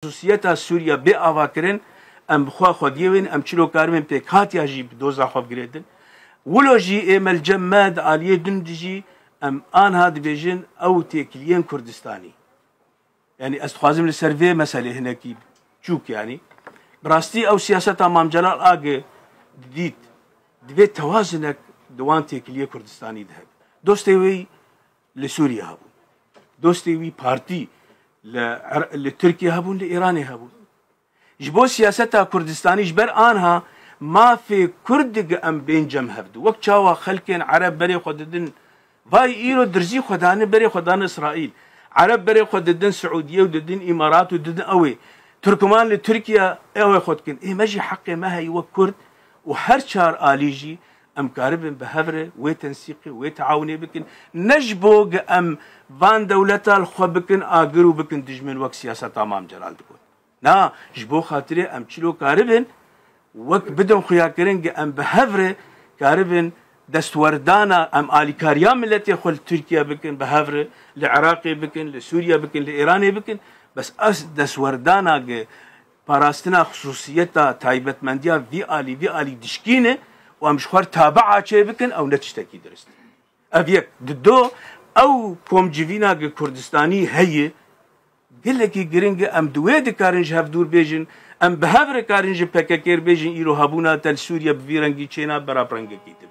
خصوصیتا سوریا بی آوا کرن ام بخوا خودیوین ام چلو کارمن پیک هاتیا جی دوزا خوب گریدن ولو جی امل جماد عالیه دندجی ام آنها دبیجن او تکلیین کردستانی يعني استخوازم لسيرفي مسألة هناك تشوك يعني براستي او سياسة امام جلال اجي ديت دبيت توازنك دوانتي كلية كردستاني ذهب دوستيوي لسوريا هبون دوستيوي بارتي لتركيا هبون لإيراني هبون جبو سياستها كردستاني جبر آنها ما في كردق ام بين جم هبدو وقت شاوا خلقين عرب بري خددن باي ايرو درزي خداني بري خدان اسرائيل عرب بري خددن سعودية وددن امارات وددن اوي تركمان لتركيا اوي خدكن ايه مجي حقي ما هي وكرد وهر شار آليجي ام كاربن بهفره وتنسيقي وتعاوني بكن نجبوغ ام فان دولتا الخو بكن اقرو بكن دجمن وك سياسة امام جلال دكون نا جبو خاطري ام تشلو كاربن وك بدم خيا كرنج ام بهفره كاربن دستوردانا ام آلي كاريان ملتي خل تركيا بكن بهفره لعراقي بكن لسوريا بكن لإيراني بكن بس اس دستوردانا باراستنا خصوصيتا تايبت منديا في آلي دشكينه وامشخوار تابعه چه بكن او نتشتكي درست افيك ددو او كوم جيفينا كردستاني هي قلكي جرينج ام دويد كارنج هفدور بيجن ام بهفر كارنج بككير بيجن ايرو هابونا تل سوريا بفيرنجي چينا برابرنجي كيتب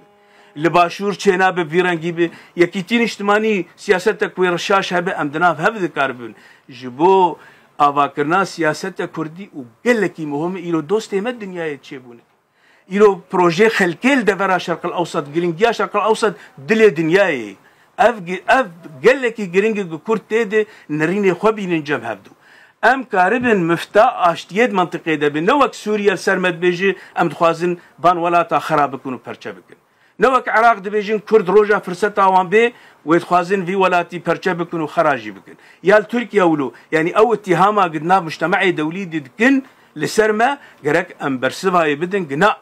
لباشور چينا بفيرنجي ب يكيتين اجتماعي سياستك ويرشاش هبه ام دناف هفد كاربن جبو اواكرنا سياسة كردي وقلكي مهم ايرو دوستي ما الدنيا تشيبونه ايرو بروجي خلكيل دفرا شرق الاوسط جرينجيا شرق الاوسط دل دنياي اف قلكي جرينج كرد تيدي نريني خوبي ننجم هبدو ام كاربن مفتاح اشتيد منطقه ده بنوك سوريا سرمد بيجي ام دخوازن بان ولاتا خراب بكونوا برچه بكن نوك عراق دبيجن كرد روجا فرصتا وان بي ويتخوازن في ولاتي برچه بكونوا خراجي بكن يال تركيا ولو يعني او اتهاما قدنا مجتمعي دولي دكن لسرما قرك ام برسفاي بدن قنا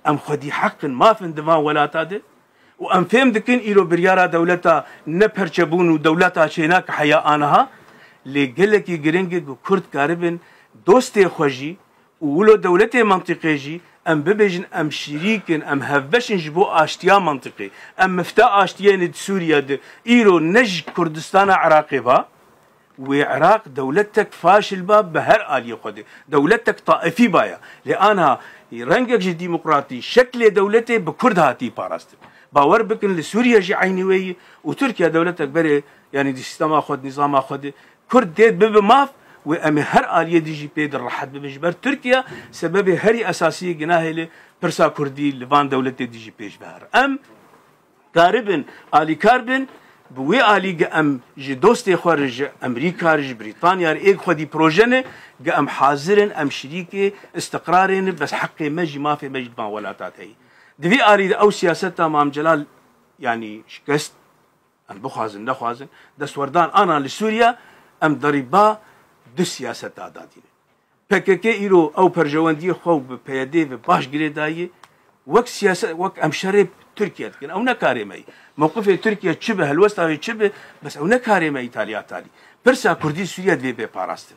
ام خدي حق ما في اندفاع ولاتا ده وام فهم دكن ايرو بريارا دولتا نبرچبون ودولتا شيناك حيا انها لقلكي جرينج كرد كاربن دوستي خوجي ولو دولتي منطقي ام ببجن ام شريكن ام هفبشن جبو اشتيا منطقي ام مفتاح اشتيان سوريا دي ايرو نج كردستان عراقي با وعراق دولتك فاشل باب بهر آلية خده دولتك طائفي بايا لانها رنجك جي ديمقراطي شكل دولتي بكرد هاتي باراست باور بكن لسوريا جي عينوي وتركيا دولتك بري يعني دي سيستما خد نظام خد كرد ديد بب ماف وامي هر آلية دي جي بيد الرحد ببجبر تركيا سبب هري اساسي جناهي لبرسا كردي لفان دولتي دي جي بيش بهر ام كاربن آلي كاربن بوي آلي ام جي دوستي خارج امريكا رج بريطانيا ايك خدي بروجنه ام حاضرن ام شريكي استقرارين بس حقي مجي ما في مجد ما ولاتات هي دفي آلي او سياستها مام جلال يعني شكست ام بخوازن نخوازن دستوردان انا لسوريا ام ضريبا دو سياسة دادين PKK ايرو او برجواندي خو بيدي باش جريداي وك سياسة وك ام شرب تركيا لكن او نكاري ماي موقف تركيا تشبه الوسطى تشبه بس او نكاري ماي ايطاليا تالي برسا كردي سوريا دي باراستن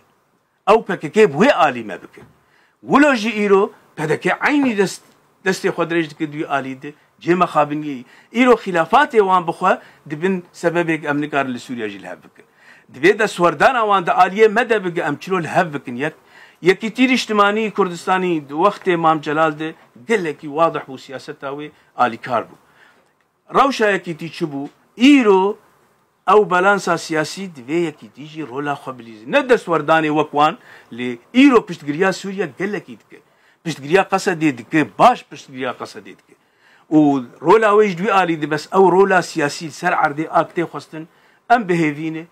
او PKK بوي آلي ما بك ولو جي ايرو PKK عيني دستي خدرج كدوي آلي دي جيما خابني ايرو خلافات وان بخوا دبن سبب امنكار لسوريا جي الهبك دبيدا سوردانا وان دا آلية مدى بقى امچلو الهبكن يك كتير اجتماعي كردستاني وقت امام جلال ده قال لك واضح بو سياستاوي آلي كاربو روشا يكيتي تشبو ايرو او بالانسا سياسي دبي يكيتي جي رولا خبليز ند سورداني وكوان لي ايرو بشتغريا سوريا قال لك يدك بشتغريا قصد يدك باش بشتغريا قصد يدك ورولا ويج دوي آلي دي بس او رولا سياسي سر عردي اكتي خستن ام بهيفينه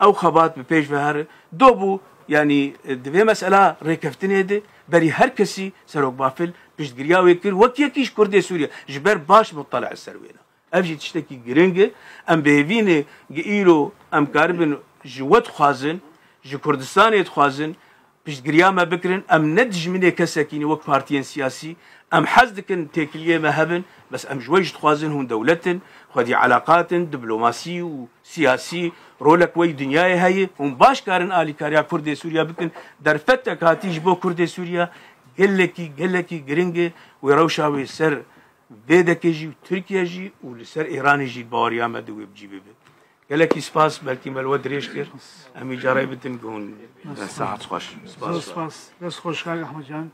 او خبات ببيش بهار دوبو يعني دبي مسألة ريكفتني دي بري هر كسي سروك بافل بيشتغريا ويكر وكيكيش كردي سوريا جبر باش مطلع السروينا افجي تشتكي جرينجي ام بهيفيني جيلو ام كاربن جوات خوازن جو كردستان يتخوازن پشتگیری ما بکرن ام ندجمنه کسکینی وک پارتیان سیاسی ام حز دکن تکلیه ما هبن بس ام جویج تخوازن هون دولتن خودی علاقات دیپلوماسی و سیاسی رولك وي دنياي هي هم باش كارن آلي كاريا كرد سوريا بكن در فتك هاتيج بو كرد سوريا قلكي قرنجي ويروشا ويسر بيدك جي وتركيا جي ولسر إيران جي باوريا مدوي بجي بي قلكي سباس بلكي مالود ريش كير أمي جاري بتنقون ساعة خوش سپاس دست خوش کاک احمد جان